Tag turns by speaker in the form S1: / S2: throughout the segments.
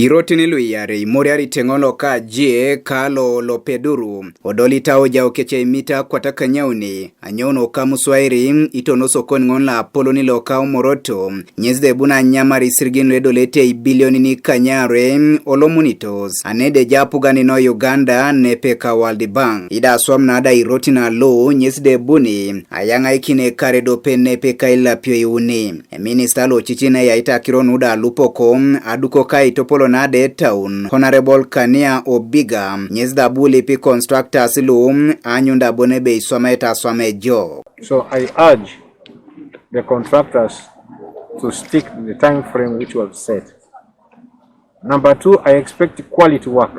S1: Orotin luyare moriari tengolo ka jie kalo lopeduru odolita oja okeche imita kwa taka nyauni anyono kamuswairi itono sokoni ngonla poloni loka umoroto nyezde buna nyamari sirgin redolete bilioni ni kanyare olomonitos anede japugani no Uganda nepeka World Bank ida swamna ada Orotin lo nyezde buni ayanga ikine kare dope nepeka ila pyo iuni minister lo chichina ya ita kironuda lupoko Abukokin topolo nade town Honorable Kania Obiga nyezda buli pi constructors lu anyunda bonebe iswameta swamejo.
S2: So I urge the contractors to stick to the time frame which was set. Number two, I expect quality work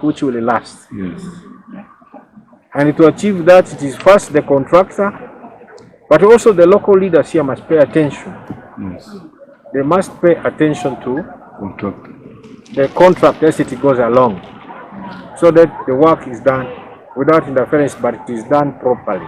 S2: which will last. Yes. And to achieve that, it is first the contractor, but also the local leaders here must pay attention. Yes. They must pay attention to the contract as it goes along, so that the work is done without interference, but it is done properly.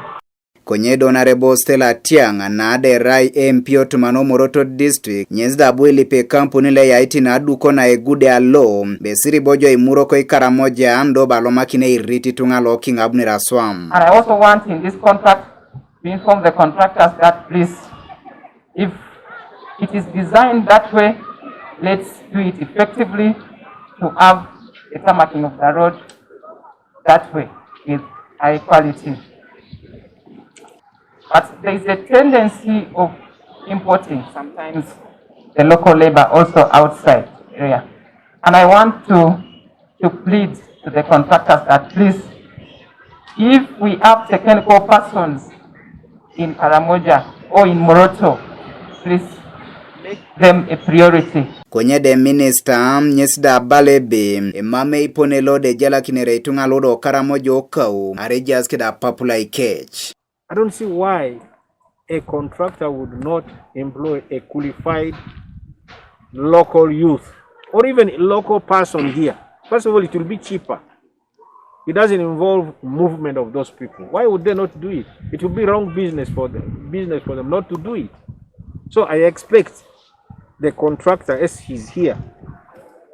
S1: Konye Honorable Stella Tiang na ade rai MP Otumano Moroto District nyezda bwili pe kampuni le ya iti na aduko na egude alo besiri bojo imuroko ikaramoja ando balomakine iriti tungalo king abnira swam.
S3: And I also want in this contract to inform the contractors that please, if it is designed that way, let's do it effectively to have the tarmacking of the road that way with high quality. But there is a tendency of importing sometimes the local labor also outside area. And I want to plead to the contractors that please, if we have technical persons in Karamoja or in Moroto, please make them a priority.
S1: Kwenye de minister nyesda balebe emame iponelo de jala kinere itunga lodo Karamoja okau arejas kida papula ikech.
S2: I don't see why a contractor would not employ a qualified local youth or even a local person here. First of all, it will be cheaper. It doesn't involve movement of those people. Why would they not do it? It would be wrong business for them not to do it. So I expect the contractor, as he's here,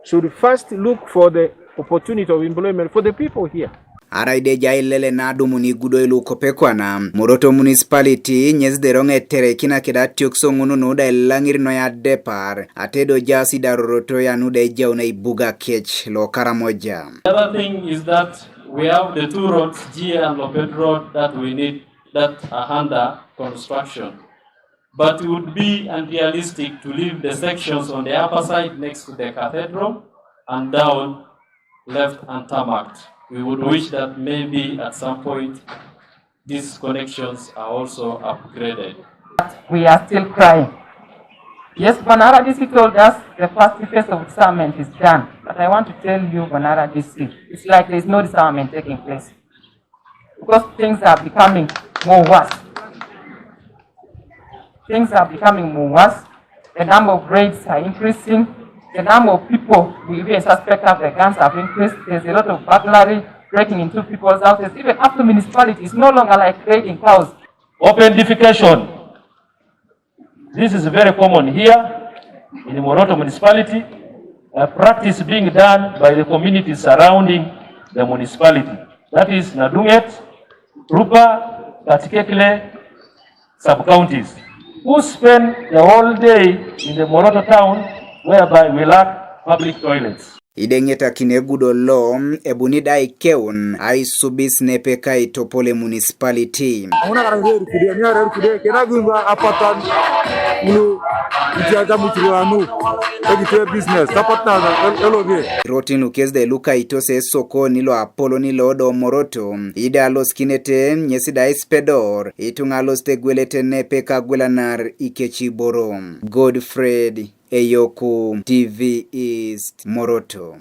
S2: should first look for the opportunity of employment for the people here.
S1: Araide jailele na dumuni gudo ilu kopekwana Moroto municipality nyezde ronge tere kina keda tiokso ngunu nuda elangiri no ya depar atedo jasi daroroto ya nuda ijauna ibuga kech lo Karamoja.
S4: The other thing is that we have the two roads, G and Loped Road, that we need that are under construction. But it would be unrealistic to leave the sections on the upper side next to the cathedral and down left untarmacked. We would wish that maybe at some point these connections are also upgraded.
S3: We are still crying. Yes, Banara District told us the first phase of disarmament is done. But I want to tell you, Banara District, it's like there is no disarmament taking place. Because things are becoming more worse. Things are becoming more worse. The number of raids are increasing. The number of people we even suspect have the guns have increased. There's a lot of burglary, breaking into people's houses. Even up to municipalities, it's no longer like raiding cows.
S5: Open defecation. This is very common here in the Moroto municipality. A practice being done by the communities surrounding the municipality. That is Nadunget, Rupa, Katikekile, sub-counties, who spend the whole day in the Moroto town whereby we lack public toilets.
S1: Idengeta kinegudo lo ebunida ikeun aisubis nepeka itopole municipality.
S6: Una karangeru kudia nyara kudia kenagumba apatan mulu ijaga mutruanu egite business tapatna eloge.
S1: Orotin ukezde luka itose soko nilo Apollo nilo do Moroto ida los kinete nyesida ispedor itunga los tegwelete nepeka gwelanar ikechi borom. Godfred Eyoku TV East Moroto.